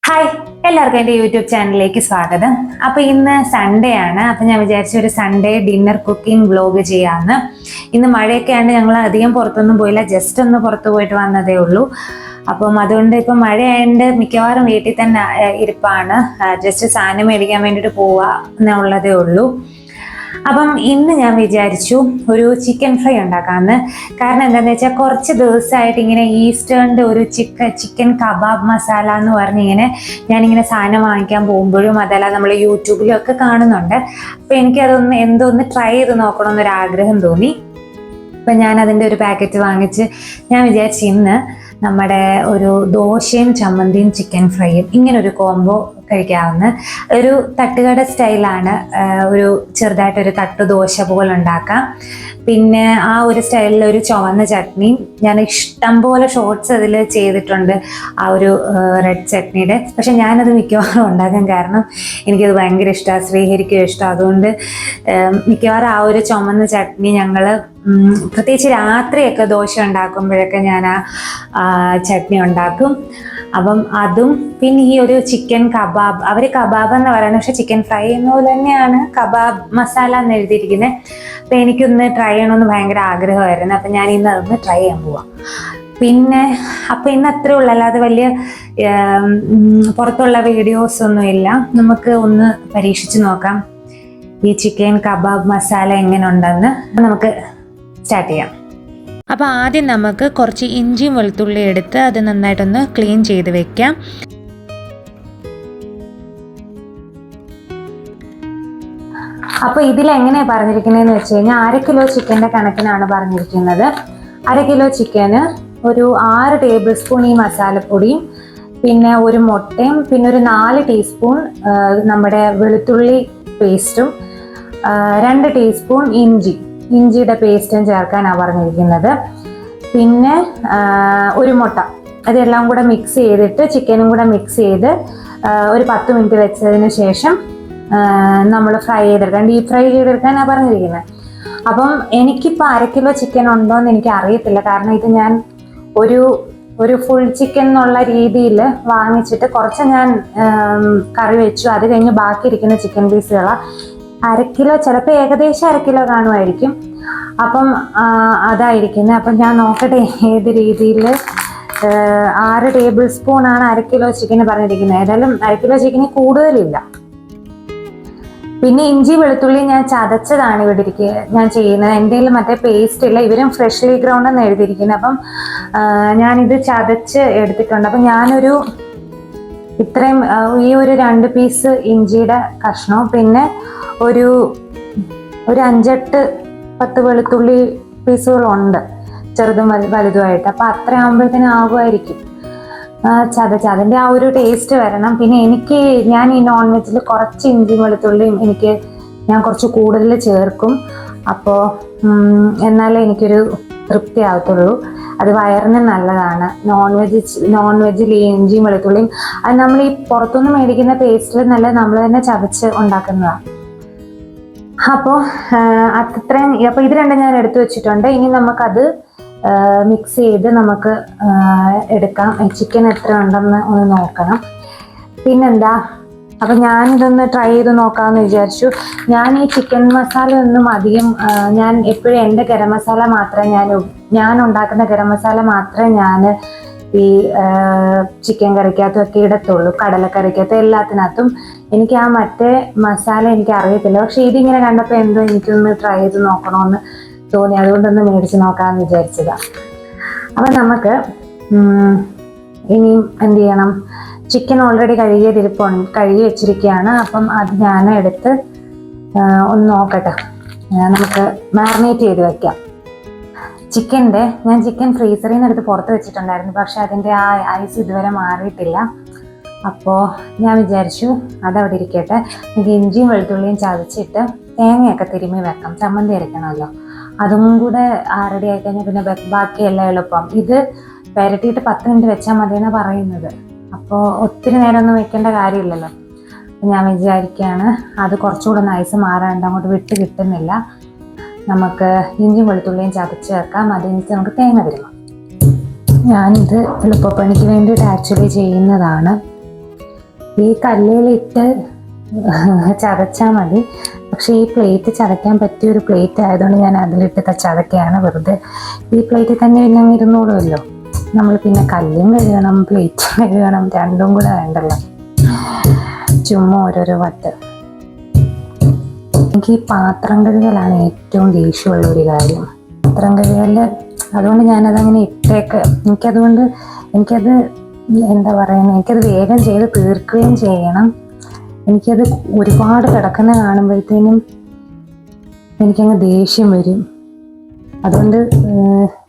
Hi, എല്ലാവർക്കും എൻ്റെ YouTube ചാനലിലേക്ക് സ്വാഗതം. അപ്പോൾ ഇന്ന് സൺഡേ ആണ്. അപ്പോൾ ഞാൻ വിചാരിച്ചു ഒരു സൺഡേ ഡിന്നർ കുക്കിംഗ് വ്ലോഗ് ചെയ്യാമെന്ന്. ഇന്ന് മഴയൊക്കെ ആണ്ട് ഞങ്ങൾ അധികം പുറത്തൊന്നും പോയില്ല, ജസ്റ്റ് ഒന്ന് പുറത്ത് പോയിട്ട് വന്നതേ ഉള്ളൂ. അപ്പം അതുകൊണ്ട് ഇപ്പം മഴയായതുകൊണ്ട് മിക്കവാറും വീട്ടിൽ തന്നെ ഇരിപ്പാണ്. ജസ്റ്റ് സാധനം മേടിക്കാൻ വേണ്ടിയിട്ട് പോവുക എന്നുള്ളതേ ഉള്ളൂ. അപ്പം ഇന്ന് ഞാൻ വിചാരിച്ചു ഒരു ചിക്കൻ ഫ്രൈ ഉണ്ടാക്കാമെന്ന്. കാരണം എന്താണെന്ന് വെച്ചാൽ കുറച്ച് ദിവസമായിട്ട് ഇങ്ങനെ ഈസ്റ്റേണിൻ്റെ ഒരു ചിക്കൻ കബാബ് മസാല എന്ന് പറഞ്ഞിങ്ങനെ ഞാനിങ്ങനെ സാധനം വാങ്ങിക്കാൻ പോകുമ്പോഴും അതല്ല നമ്മൾ യൂട്യൂബിലും ഒക്കെ കാണുന്നുണ്ട്. അപ്പം എനിക്കതൊന്ന് എന്തോന്ന് ട്രൈ ചെയ്ത് നോക്കണമെന്നൊരാഗ്രഹം തോന്നി. അപ്പം ഞാനതിൻ്റെ ഒരു പാക്കറ്റ് വാങ്ങിച്ച് ഞാൻ വിചാരിച്ചു ഇന്ന് നമ്മുടെ ഒരു ദോശയും ചമ്മന്തിയും ചിക്കൻ ഫ്രൈയും ഇങ്ങനൊരു കോംബോ കഴിക്കാവുന്ന ഒരു തട്ടുകട സ്റ്റൈലാണ്. ഒരു ചെറുതായിട്ടൊരു തട്ടു ദോശ പോലെ ഉണ്ടാക്കാം. പിന്നെ ആ ഒരു സ്റ്റൈലിൽ ഒരു ചുവന്ന ചട്നിയും ഞാൻ ഇഷ്ടം പോലെ ഷോർട്സ് അതിൽ ചെയ്തിട്ടുണ്ട്, ആ ഒരു റെഡ് ചട്നിയുടെ. പക്ഷെ ഞാനത് മിക്കവാറും ഉണ്ടാക്കാൻ കാരണം എനിക്കത് ഭയങ്കര ഇഷ്ടമാണ്, ശ്രീഹരിക്കും ഇഷ്ടം. അതുകൊണ്ട് മിക്കവാറും ആ ഒരു ചുവന്ന ചട്നി ഞങ്ങൾ പ്രത്യേകിച്ച് രാത്രിയൊക്കെ ദോശ ഉണ്ടാക്കുമ്പോഴൊക്കെ ഞാൻ ആ ചട്നി ഉണ്ടാക്കും. അപ്പം അതും പിന്നെ ഈ ഒരു ചിക്കൻ കബാബ്, അവർ കബാബ് എന്ന് പറയുന്നത്, പക്ഷെ ചിക്കൻ ഫ്രൈ എന്ന പോലെ തന്നെയാണ് കബാബ് മസാല എന്ന് എഴുതിയിരിക്കുന്നത്. അപ്പം എനിക്കൊന്ന് ട്രൈ ചെയ്യണമെന്ന് ഭയങ്കര ആഗ്രഹമായിരുന്നു. അപ്പം ഞാൻ ഇന്ന് അതൊന്ന് ട്രൈ ചെയ്യാൻ പോവാം. പിന്നെ അപ്പം ഇന്ന് അത്രേ ഉള്ളൂ, അല്ലാതെ വലിയ പുറത്തുള്ള വീഡിയോസൊന്നുമില്ല. നമുക്ക് ഒന്ന് പരീക്ഷിച്ച് നോക്കാം ഈ ചിക്കൻ കബാബ് മസാല എങ്ങനെ ഉണ്ടെന്ന്. നമുക്ക് സ്റ്റാർട്ട് ചെയ്യാം. അപ്പോൾ ആദ്യം നമുക്ക് കുറച്ച് ഇഞ്ചിയും വെളുത്തുള്ളി എടുത്ത് അത് നന്നായിട്ടൊന്ന് ക്ലീൻ ചെയ്ത് വെക്കാം. അപ്പോൾ ഇതിലെങ്ങനെയാണ് പറഞ്ഞിരിക്കുന്നതെന്ന് വെച്ച് കഴിഞ്ഞാൽ 1/2 കിലോ ചിക്കൻ്റെ കണക്കിനാണ് പറഞ്ഞിരിക്കുന്നത്. 1/2 കിലോ ചിക്കന് ഒരു 6 ടേബിൾ സ്പൂൺ ഈ മസാലപ്പൊടിയും പിന്നെ ഒരു മുട്ടയും പിന്നെ ഒരു 4 ടീസ്പൂൺ നമ്മുടെ വെളുത്തുള്ളി പേസ്റ്റും 2 ടീസ്പൂൺ ഇഞ്ചിയുടെ പേസ്റ്റും ചേർക്കാനാണ് പറഞ്ഞിരിക്കുന്നത്. പിന്നെ ഒരു മുട്ട, അതെല്ലാം കൂടെ മിക്സ് ചെയ്തിട്ട് ചിക്കനും കൂടെ മിക്സ് ചെയ്ത് ഒരു 10 മിനിറ്റ് വെച്ചതിന് ശേഷം നമ്മൾ ഫ്രൈ ചെയ്തെടുക്കാൻ, ഡീപ് ഫ്രൈ ചെയ്തെടുക്കാനാണ് പറഞ്ഞിരിക്കുന്നത്. അപ്പം എനിക്കിപ്പോൾ 1/2 കിലോ ചിക്കൻ ഉണ്ടോ എന്ന് എനിക്ക് അറിയത്തില്ല. കാരണം ഇത് ഞാൻ ഒരു ഫുൾ ചിക്കൻ എന്നുള്ള രീതിയിൽ വാങ്ങിച്ചിട്ട് കുറച്ച് ഞാൻ കറി വെച്ചു. അത് കഴിഞ്ഞ് ബാക്കി ഇരിക്കുന്ന ചിക്കൻ പീസുകളാണ് 1/2 കിലോ, ചിലപ്പോൾ ഏകദേശം 1/2 കിലോ കാണുമായിരിക്കും. അപ്പം അതായിരിക്കുന്നത്. അപ്പം ഞാൻ നോക്കട്ടെ ഏത് രീതിയിൽ. 6 ടേബിൾ സ്പൂണാണ് 1/2 കിലോ ചിക്കന് പറഞ്ഞിരിക്കുന്നത്. ഏതായാലും 1/2 കിലോ ചിക്കന് കൂടുതലില്ല. പിന്നെ ഇഞ്ചി വെളുത്തുള്ളി ഞാൻ ചതച്ചതാണ് ഇവിടെ ഞാൻ ചെയ്യുന്നത്. എൻ്റെ കയ്യിൽ മറ്റേ പേസ്റ്റ് ഇല്ല, ഇവരും ഫ്രഷ്ലി ഗ്രൗണ്ട് എന്ന് എഴുതിയിരിക്കുന്നത്. അപ്പം ഞാനിത് ചതച്ച് എടുത്തിട്ടുണ്ട്. അപ്പം ഞാനൊരു ഇത്രയും ഈ ഒരു 2 പീസ് ഇഞ്ചിയുടെ കഷ്ണവും പിന്നെ ഒരു 5-8-10 വെളുത്തുള്ളി പീസുകളുണ്ട്, ചെറുതും വലുതുമായിട്ട്. അപ്പം അത്ര ആകുമ്പോഴത്തേനും ആകുമായിരിക്കും അതിൻ്റെ ആ ഒരു ടേസ്റ്റ് വരണം. പിന്നെ ഞാൻ ഈ നോൺ വെജിൽ കുറച്ച് ഇഞ്ചി വെളുത്തുള്ളിയും ഞാൻ കുറച്ച് കൂടുതൽ ചേർക്കും. അപ്പോൾ എന്നാലേ എനിക്കൊരു തൃപ്തി ആവത്തുള്ളൂ. അത് വയറിന് നല്ലതാണ്. നോൺ വെജിൽ ഈ ഇഞ്ചിയും വെളുത്തുള്ളിയും അത് നമ്മൾ ഈ പുറത്തുനിന്ന് മേടിക്കുന്ന പേസ്റ്റിൽ നല്ല നമ്മൾ തന്നെ ചതച്ച് ഉണ്ടാക്കുന്നതാണ്. അപ്പോൾ അത്രയും. അപ്പോൾ ഇത് രണ്ടും ഞാൻ എടുത്തു വെച്ചിട്ടുണ്ട്. ഇനി നമുക്കത് മിക്സ് ചെയ്ത് നമുക്ക് എടുക്കാം. ചിക്കൻ എത്ര ഉണ്ടെന്ന് ഒന്ന് നോക്കണം. പിന്നെന്താ, അപ്പം ഞാനിതൊന്ന് ട്രൈ ചെയ്ത് നോക്കാമെന്ന് വിചാരിച്ചു. ഞാൻ ഈ ചിക്കൻ മസാല ഒന്നും അധികം ഞാൻ എപ്പോഴും എൻ്റെ ഗരം മസാല മാത്രമേ ഞാൻ ഉണ്ടാക്കുന്ന ഗരം മസാല മാത്രമേ ഞാൻ ഈ ചിക്കൻ കറിക്കകത്തൊക്കെ ഇടത്തുള്ളൂ. കടലക്കറിക്കകത്ത് എല്ലാത്തിനകത്തും എനിക്ക് ആ മറ്റേ മസാല എനിക്ക് അറിയത്തില്ല. പക്ഷെ ഇതിങ്ങനെ കണ്ടപ്പോൾ എന്തോ എനിക്കൊന്ന് ട്രൈ ചെയ്ത് നോക്കണമെന്ന് തോന്നി. അതുകൊണ്ടൊന്ന് മേടിച്ച് നോക്കാമെന്ന് വിചാരിച്ചതാണ്. അപ്പം നമുക്ക് ഇനിയും എന്ത് ചെയ്യണം, ചിക്കൻ ഓൾറെഡി കഴുകി വെച്ചിരിക്കുകയാണ്. അപ്പം അത് ഞാൻ എടുത്ത് ഒന്ന് നോക്കട്ടെ, നമുക്ക് മാറിനേറ്റ് ചെയ്ത് വെക്കാം. ഞാൻ ചിക്കൻ ഫ്രീസറിൽ നിന്ന് എടുത്ത് പുറത്ത് വെച്ചിട്ടുണ്ടായിരുന്നു, പക്ഷെ അതിൻ്റെ ആ ഐസ് ഇതുവരെ മാറിയിട്ടില്ല. അപ്പോൾ ഞാൻ വിചാരിച്ചു അതവിടെ ഇരിക്കട്ടെ. നമുക്ക് ഇഞ്ചിയും വെളുത്തുള്ളിയും ചതച്ചിട്ട് തേങ്ങയൊക്കെ തിരുമ്മി വെക്കാം, ചമ്മന്തി അരയ്ക്കണമല്ലോ. അതും കൂടെ റെഡി ആയിക്കഴിഞ്ഞാൽ പിന്നെ ബാക്കിയെല്ലാം എളുപ്പം. ഇത് പുരട്ടിയിട്ട് 10 മിനിറ്റ് വെച്ചാൽ മതിയെന്നാണ് പറയുന്നത്. അപ്പോൾ ഒത്തിരി നേരമൊന്നും വെക്കേണ്ട കാര്യമില്ലല്ലോ. ഞാൻ വിചാരിക്കുകയാണ് അത് കുറച്ചുകൂടെ ഒന്ന് ഐസ് മാറാണ്ട് അങ്ങോട്ട് വിട്ട് കിട്ടുന്നില്ല. നമുക്ക് ഇഞ്ചിയും വെളുത്തുള്ളിയും ചതച്ച് വെക്കാം. അതിനിട്ട് നമുക്ക് തേങ്ങ തിരുമാം. ഞാനിത് എളുപ്പപ്പണിക്ക് വേണ്ടിയിട്ട് ആക്ച്വലി ചെയ്യുന്നതാണ്. ഈ കല്ലിലിട്ട് ചതച്ചാൽ മതി. പക്ഷേ ഈ പ്ലേറ്റ് ചതയ്ക്കാൻ പറ്റിയൊരു പ്ലേറ്റ് ആയതുകൊണ്ട് ഞാൻ അതിലിട്ട് ചതയ്ക്കുകയാണ്. വെറുതെ ഈ പ്ലേറ്റിൽ തന്നെ പിന്നെ ഇരുന്നോളുമല്ലോ. നമ്മൾ പിന്നെ കല്ലും കഴുകണം പ്ലേറ്റും കഴുകണം, രണ്ടും കൂടെ വേണ്ടല്ലോ. ചുമ്മാ ഓരോരോ വട്ട്. എനിക്ക് ഈ പാത്രം കഴുകലാണ് ഏറ്റവും ദേഷ്യമുള്ള ഒരു കാര്യം. പാത്രം കഴുകല് അതുകൊണ്ട് ഞാനതങ്ങനെ ഇട്ടേക്ക്. എനിക്കത് എന്താ പറയുക, എനിക്കത് വേഗം ചെയ്ത് തീർക്കുകയും ചെയ്യണം. എനിക്കത് ഒരുപാട് കിടക്കുന്ന കാണുമ്പോഴത്തേനും എനിക്കങ്ങ് ദേഷ്യം വരും. അതുകൊണ്ട്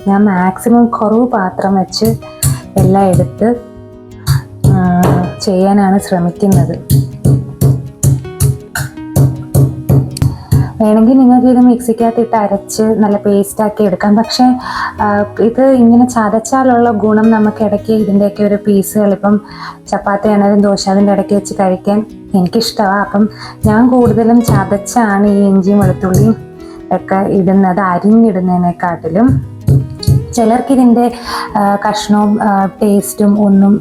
ഞാൻ മാക്സിമം കുറവ് പാത്രം വെച്ച് എല്ലാം എടുത്ത് ചെയ്യാനാണ് ശ്രമിക്കുന്നത്. വേണമെങ്കിൽ നിങ്ങൾക്ക് ഇത് മിക്സിക്കകത്തിട്ട് അരച്ച് നല്ല പേസ്റ്റാക്കി എടുക്കാം. പക്ഷേ ഇത് ഇങ്ങനെ ചതച്ചാലുള്ള ഗുണം നമുക്ക് ഇടയ്ക്ക് ഇതിൻ്റെയൊക്കെ ഒരു പീസുകൾ, ഇപ്പം ചപ്പാത്തി ആണെങ്കിലും ദോശ അതിൻ്റെ ഇടയ്ക്ക് വെച്ച് കഴിക്കാൻ എനിക്കിഷ്ടമാണ്. അപ്പം ഞാൻ കൂടുതലും ചതച്ചാണ് ഈ ഇഞ്ചിയും വെളുത്തുള്ളിയും ഒക്കെ ഇടുന്നത്, അരിഞ്ഞിടുന്നതിനെക്കാട്ടിലും. ചിലർക്കിതിൻ്റെ കഷ്ണവും ടേസ്റ്റും ഒന്നും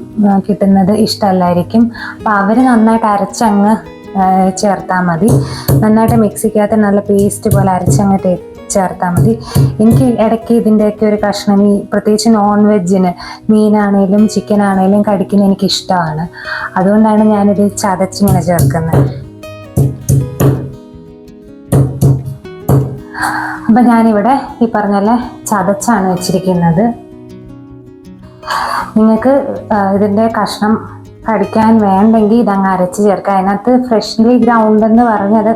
കിട്ടുന്നത് ഇഷ്ടമല്ലായിരിക്കും. അപ്പോൾ അവർ നന്നായിട്ട് അരച്ചങ്ങ് ചേർത്താൽ മതി. നന്നായിട്ട് മിക്സിക്കകത്ത് നല്ല പേസ്റ്റ് പോലെ അരച്ചങ്ങ് ചേർത്താൽ മതി. എനിക്ക് ഇടയ്ക്ക് ഇതിൻ്റെയൊക്കെ ഒരു കഷ്ണം, ഈ പ്രത്യേകിച്ച് നോൺ വെജിന് മീനാണേലും ചിക്കൻ ആണേലും കടിക്കുന്നത് എനിക്കിഷ്ടമാണ്. അതുകൊണ്ടാണ് ഞാനിത് ചതച്ചിങ്ങനെ ചേർക്കുന്നത്. അപ്പം ഞാനിവിടെ ഈ പറഞ്ഞ ചതച്ചാണ് വെച്ചിരിക്കുന്നത്. നിങ്ങൾക്ക് ഇതിൻ്റെ കഷ്ണം കടിക്കാൻ വേണ്ടെങ്കിൽ ഇതങ്ങ് അരച്ച് ചേർക്കുക. അതിനകത്ത് ഫ്രഷ്ലി ഗ്രൗണ്ട് എന്ന് പറഞ്ഞത്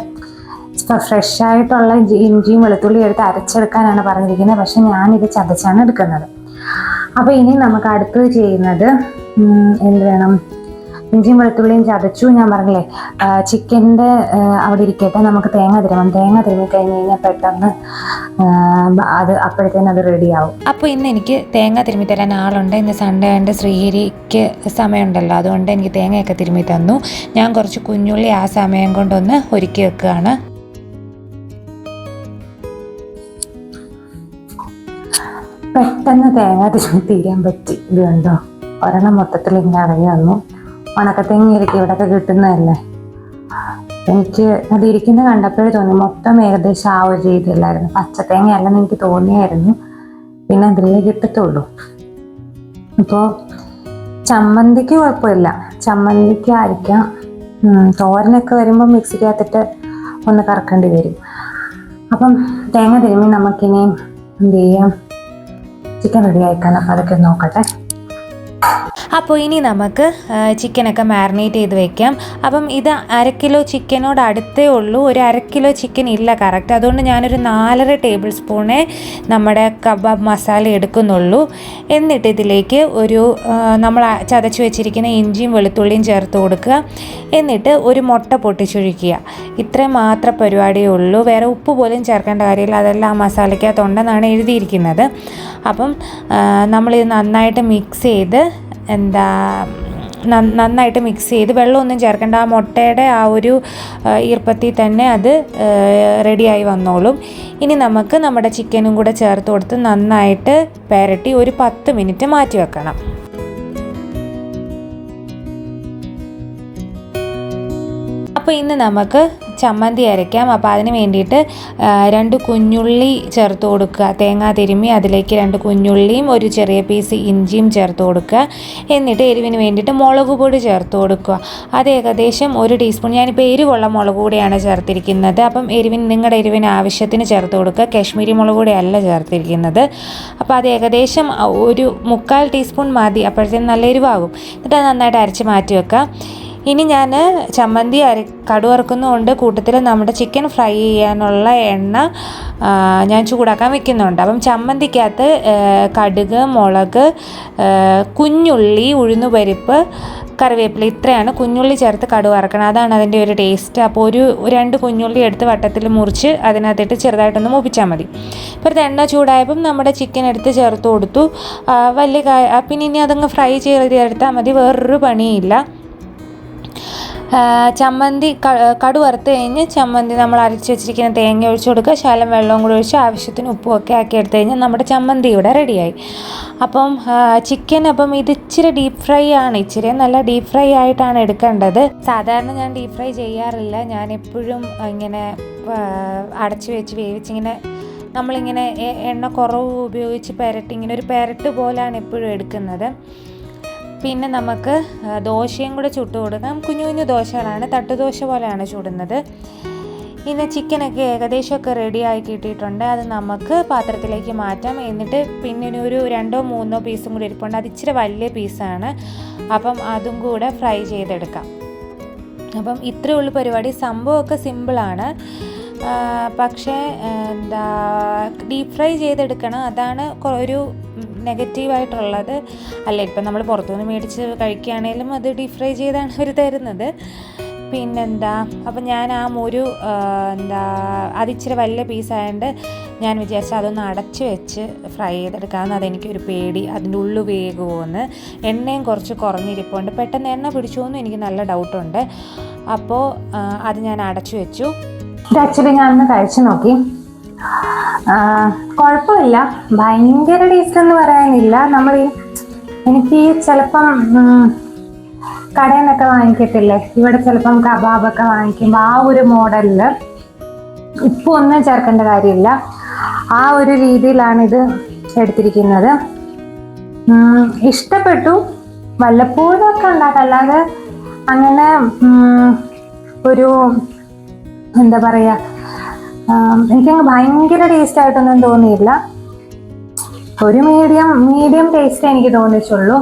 ഫ്രഷായിട്ടുള്ള ഇഞ്ചിയും വെളുത്തുള്ളി എടുത്ത് അരച്ചെടുക്കാനാണ് പറഞ്ഞിരിക്കുന്നത്. പക്ഷെ ഞാനിത് ചതച്ചാണ് എടുക്കുന്നത്. അപ്പോൾ ഇനി നമുക്ക് അടുത്തത് ചെയ്യുന്നത് എന്ത് വേണം, ഇഞ്ചിയും വെളുത്തുള്ളിയും ചതച്ചു ഞാൻ പറഞ്ഞില്ലേ. ചിക്കൻ്റെ അവിടെ ഇരിക്കട്ടെ, നമുക്ക് തേങ്ങ തിരുമണം. തേങ്ങ തിരുമ്മി കഴിഞ്ഞ് കഴിഞ്ഞാൽ പെട്ടെന്ന് അപ്പോഴത്തേനും അത് റെഡിയാവും. അപ്പോൾ ഇന്ന് എനിക്ക് തേങ്ങ തിരുമ്മി തരാൻ ആളുണ്ട്. ഇന്ന് സൺഡേ ആയതുകൊണ്ട് ശ്രീഹരിക്ക് സമയമുണ്ടല്ലോ, അതുകൊണ്ട് എനിക്ക് തേങ്ങയൊക്കെ തിരുമ്മി തന്നു. ഞാൻ കുറച്ച് കുഞ്ഞുള്ളി ആ സമയം കൊണ്ടൊന്ന് ഒരുക്കി വെക്കുകയാണ്. പെട്ടെന്ന് തേങ്ങ തിരുമ്മി തീരാൻ പറ്റി. ഇത് കണ്ടോ, ഒരെണ്ണം മൊത്തത്തിൽ ഇങ്ങനെ ഇറങ്ങി വന്നു. ഉണക്കത്തേങ്ങ ഇരിക്കും ഇവിടെയൊക്കെ കിട്ടുന്നതല്ലേ. എനിക്ക് അത് ഇരിക്കുന്നത് കണ്ടപ്പോഴേ തോന്നി മൊത്തം ഏകദേശം ആ ഒരു രീതിയിലായിരുന്നു. പച്ചത്തേങ്ങ അല്ലെന്ന് എനിക്ക് തോന്നിയായിരുന്നു. പിന്നെ അതിലേ കിട്ടത്തുള്ളൂ. ഇപ്പോൾ ചമ്മന്തിക്ക് കുഴപ്പമില്ല, ചമ്മന്തിക്ക് അരിക്കാം. തോരനൊക്കെ വരുമ്പോൾ മിക്സിക്കകത്തിട്ട് ഒന്ന് കറക്കേണ്ടി വരും. അപ്പം തേങ്ങ തിരുമ്മി നമുക്കിനി എന്ത് ചെയ്യാം, ചിക്കൻ റെഡി ആയിക്കാൻ. അപ്പം അതൊക്കെ നോക്കട്ടെ. അപ്പോൾ ഇനി നമുക്ക് ചിക്കനൊക്കെ മാരിനേറ്റ് ചെയ്ത് വെക്കാം. അപ്പം ഇത് 1/2 കിലോ ചിക്കനോട് അടുത്തേ ഉള്ളൂ. ഒരു 1/2 കിലോ ചിക്കൻ ഇല്ല കറക്റ്റ്. അതുകൊണ്ട് ഞാനൊരു 4.5 ടേബിൾ സ്പൂണേ നമ്മുടെ കബാബ് മസാല എടുക്കുന്നുള്ളൂ. എന്നിട്ട് ഇതിലേക്ക് നമ്മൾ ചതച്ച് വെച്ചിരിക്കുന്ന ഇഞ്ചിയും വെളുത്തുള്ളിയും ചേർത്ത് കൊടുക്കുക. എന്നിട്ട് ഒരു മുട്ട പൊട്ടിച്ചൊഴിക്കുക. ഇത്രയും മാത്രം പരിപാടിയേ ഉള്ളൂ. വേറെ ഉപ്പ് പോലും ചേർക്കേണ്ട കാര്യമില്ല. അതെല്ലാം ആ മസാലയ്ക്കകത്തുണ്ടെന്നാണ് എഴുതിയിരിക്കുന്നത്. അപ്പം നമ്മളിത് നന്നായിട്ട് മിക്സ് ചെയ്ത് നന്നായിട്ട് മിക്സ് ചെയ്ത് വെള്ളമൊന്നും ചേർക്കേണ്ട. ആ മുട്ടയുടെ ആ ഒരു ഈർപ്പത്തിൽ തന്നെ അത് റെഡിയായി വന്നോളും. ഇനി നമുക്ക് നമ്മുടെ ചിക്കനും കൂടെ ചേർത്ത് കൊടുത്ത് നന്നായിട്ട് പുരട്ടി ഒരു 10 മിനിറ്റ് മാറ്റി വെക്കണം. അപ്പോൾ ഇന്ന് നമുക്ക് ചമ്മന്തി അരയ്ക്കാം. അപ്പോൾ അതിന് വേണ്ടിയിട്ട് 2 കുഞ്ഞുള്ളി ചേർത്ത് കൊടുക്കുക. തേങ്ങ തിരുമ്മി അതിലേക്ക് 2 കുഞ്ഞുള്ളിയും ഒരു ചെറിയ പീസ് ഇഞ്ചിയും ചേർത്ത് കൊടുക്കുക. എന്നിട്ട് എരിവിന് വേണ്ടിയിട്ട് മുളക് പൊടി ചേർത്ത് കൊടുക്കുക. അത് ഏകദേശം 1 ടീസ്പൂൺ. ഞാനിപ്പോൾ എരിവുള്ള മുളക് പൊടിയാണ് ചേർത്തിരിക്കുന്നത്. അപ്പം നിങ്ങളുടെ എരിവിന് ആവശ്യത്തിന് ചേർത്ത് കൊടുക്കുക. കാശ്മീരി മുളക് പൊടിയല്ല ചേർത്തിരിക്കുന്നത്. അപ്പോൾ അത് ഏകദേശം 1/4 ടീസ്പൂൺ മതി. അപ്പോഴത്തേനും നല്ല എരിവാകും. എന്നിട്ട് അത് നന്നായിട്ട് അരച്ച് മാറ്റി വെക്കുക. ഇനി ഞാൻ ചമ്മന്തി കടുവറുക്കുന്നതുകൊണ്ട് കൂട്ടത്തിൽ നമ്മുടെ ചിക്കൻ ഫ്രൈ ചെയ്യാനുള്ള എണ്ണ ഞാൻ ചൂടാക്കാൻ വെക്കുന്നുണ്ട്. അപ്പം ചമ്മന്തിക്കകത്ത് കടുക്, മുളക്, കുഞ്ഞുള്ളി, ഉഴുന്നുപരിപ്പ്, കറിവേപ്പില ഇത്രയാണ്. കുഞ്ഞുള്ളി ചേർത്ത് കടുവറക്കണം. അതാണ് അതിൻ്റെ ഒരു ടേസ്റ്റ്. അപ്പോൾ 2 കുഞ്ഞുള്ളി എടുത്ത് വട്ടത്തിൽ മുറിച്ച് അതിനകത്തിട്ട് ചെറുതായിട്ടൊന്ന് മൂപ്പിച്ചാൽ മതി. ഇപ്പോൾ എണ്ണ ചൂടായപ്പം നമ്മുടെ ചിക്കൻ എടുത്ത് ചേർത്ത് കൊടുത്തു. പിന്നെ ഇനി അതങ്ങ് ഫ്രൈ ചെയ്തെടുത്താൽ മതി. വേറൊരു പണിയില്ല. ചമ്മന്തി കടു വറുത്ത് കഴിഞ്ഞ് ചമ്മന്തി നമ്മൾ അരച്ച് വെച്ചിരിക്കുന്ന തേങ്ങ ഒഴിച്ച് കൊടുക്കുക, ശകലം വെള്ളവും കൂടി ഒഴിച്ച് ആവശ്യത്തിന് ഉപ്പും ഒക്കെ ആക്കി എടുത്തു കഴിഞ്ഞാൽ നമ്മുടെ ചമ്മന്തി ഇവിടെ റെഡിയായി. അപ്പം ചിക്കൻ ഇത് ഇച്ചിരി ഡീപ്പ് ഫ്രൈ ആണ്, ഇച്ചിരി നല്ല ഡീപ്പ് ഫ്രൈ ആയിട്ടാണ് എടുക്കേണ്ടത്. സാധാരണ ഞാൻ ഡീപ്പ് ഫ്രൈ ചെയ്യാറില്ല, ഞാൻ എപ്പോഴും ഇങ്ങനെ അടച്ച് വെച്ച് വേവിച്ചിങ്ങനെ നമ്മളിങ്ങനെ എണ്ണ കുറവ് ഉപയോഗിച്ച് ഇങ്ങനെ ഒരു പെരട്ട് പോലെയാണ് എപ്പോഴും എടുക്കുന്നത്. പിന്നെ നമുക്ക് ദോശയും കൂടെ ചുട്ട് കൊടുക്കാം. കുഞ്ഞു കുഞ്ഞു ദോശകളാണ്, തട്ടുദോശ പോലെയാണ് ചുടുന്നത്. ഇന്ന് ചിക്കനൊക്കെ ഏകദേശമൊക്കെ റെഡിയായി കിട്ടിയിട്ടുണ്ട്. അത് നമുക്ക് പാത്രത്തിലേക്ക് മാറ്റാം. എന്നിട്ട് പിന്നെ ഒരു 2-3 പീസും കൂടി ഇരിപ്പുണ്ട്, അത് ഇച്ചിരി വലിയ പീസാണ്. അപ്പം അതും കൂടെ ഫ്രൈ ചെയ്തെടുക്കാം. അപ്പം ഇത്രയേ ഉള്ളൂ പരിപാടി. സംഭവമൊക്കെ സിമ്പിളാണ്, പക്ഷേ ഡീപ്പ് ഫ്രൈ ചെയ്തെടുക്കണം, അതാണ് ഒരു നെഗറ്റീവായിട്ടുള്ളത്. അല്ല, ഇപ്പം നമ്മൾ പുറത്തുനിന്ന് മേടിച്ച് കഴിക്കുകയാണെങ്കിലും അത് ഡീപ്പ് ഫ്രൈ ചെയ്താണ് അവർ തരുന്നത്. അപ്പം ഞാൻ അതിച്ചിരി വലിയ പീസായതുകൊണ്ട് ഞാൻ വിചാരിച്ചു അതൊന്ന് അടച്ച് വെച്ച് ഫ്രൈ ചെയ്തെടുക്കാമെന്ന്. അതെനിക്കൊരു പേടി, അതിൻ്റെ ഉള്ളു വേകുമോയെന്ന്. എണ്ണയും കുറച്ച് കുറഞ്ഞിരിപ്പുണ്ട്, പെട്ടെന്ന് എണ്ണ പിടിച്ചുവെന്നും എനിക്ക് നല്ല ഡൗട്ടുണ്ട്. അപ്പോൾ അത് ഞാൻ അടച്ചു വെച്ചു. ഇത് ആക്ച്വലി ഞാൻ ഒന്ന് കഴിച്ചു നോക്കി, കുഴപ്പമില്ല, ഭയങ്കര ടേസ്റ്റ് എന്ന് പറയാനില്ല. എനിക്ക് ചിലപ്പം കടയിൽ നിന്നൊക്കെ വാങ്ങിക്കത്തില്ലേ, ഇവിടെ ചിലപ്പം കബാബൊക്കെ വാങ്ങിക്കുമ്പോൾ ആ ഒരു മോഡലിൽ ഉപ്പൊന്നും ചേർക്കേണ്ട കാര്യമില്ല, ആ ഒരു രീതിയിലാണ് ഇത് എടുത്തിരിക്കുന്നത്. ഇഷ്ടപ്പെട്ടു. വല്ലപ്പോഴും ഒക്കെ ഉണ്ടാക്കാം, അല്ലാതെ അങ്ങനെ ഒരു എന്താ പറയുക, എനിക്കങ്ങ് ഭയങ്കര ടേസ്റ്റ് ആയിട്ടൊന്നും തോന്നിയില്ല. ഒരു മീഡിയം ടേസ്റ്റ് എനിക്ക് തോന്നിച്ചുള്ളൂ.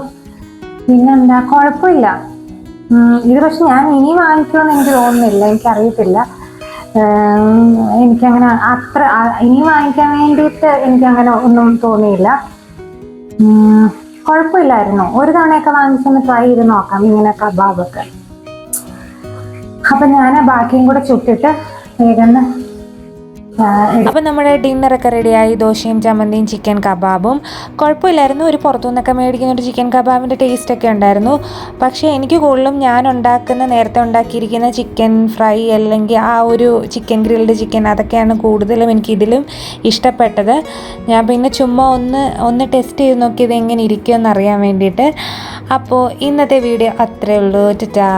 പിന്നെന്താ, കുഴപ്പമില്ല ഇത്. പക്ഷെ ഞാൻ ഇനി വാങ്ങിക്കുമെന്ന് എനിക്ക് തോന്നുന്നില്ല, എനിക്കറിയത്തില്ല. എനിക്കങ്ങനെ അത്ര ഇനി വാങ്ങിക്കാൻ വേണ്ടിയിട്ട് എനിക്കങ്ങനെ ഒന്നും തോന്നിയില്ല. കുഴപ്പമില്ലായിരുന്നു. ഒരു തവണയൊക്കെ വാങ്ങിച്ചൊന്ന് ട്രൈ ചെയ്ത് നോക്കാം ഇങ്ങനെ കബാബൊക്കെ. അപ്പം ഞാൻ ബാക്കിയും കൂടെ ചുട്ടിട്ട് വേഗം. അപ്പം നമ്മുടെ ഡിന്നറൊക്കെ റെഡിയായി. ദോശയും ചമ്മന്തിയും ചിക്കൻ കബാബും കുഴപ്പമില്ലായിരുന്നു. ഒരു പുറത്തുനിന്നൊക്കെ മേടിക്കുന്ന ഒരു ചിക്കൻ കബാബിൻ്റെ ടേസ്റ്റൊക്കെ ഉണ്ടായിരുന്നു. പക്ഷേ എനിക്ക് കൂടുതലും ഞാൻ നേരത്തെ ഉണ്ടാക്കിയിരിക്കുന്ന ചിക്കൻ ഫ്രൈ അല്ലെങ്കിൽ ആ ഒരു ചിക്കൻ ഗ്രിൽഡ് ചിക്കൻ, അതൊക്കെയാണ് കൂടുതലും എനിക്കിതിലും ഇഷ്ടപ്പെട്ടത്. ഞാൻ പിന്നെ ചുമ്മാ ഒന്ന് ടെസ്റ്റ് ചെയ്ത് നോക്കിയത് എങ്ങനെ ഇരിക്കുമെന്ന് അറിയാൻ വേണ്ടിയിട്ട്. അപ്പോൾ ഇന്നത്തെ വീഡിയോ അത്രയേ ഉള്ളൂ. ടാറ്റാ.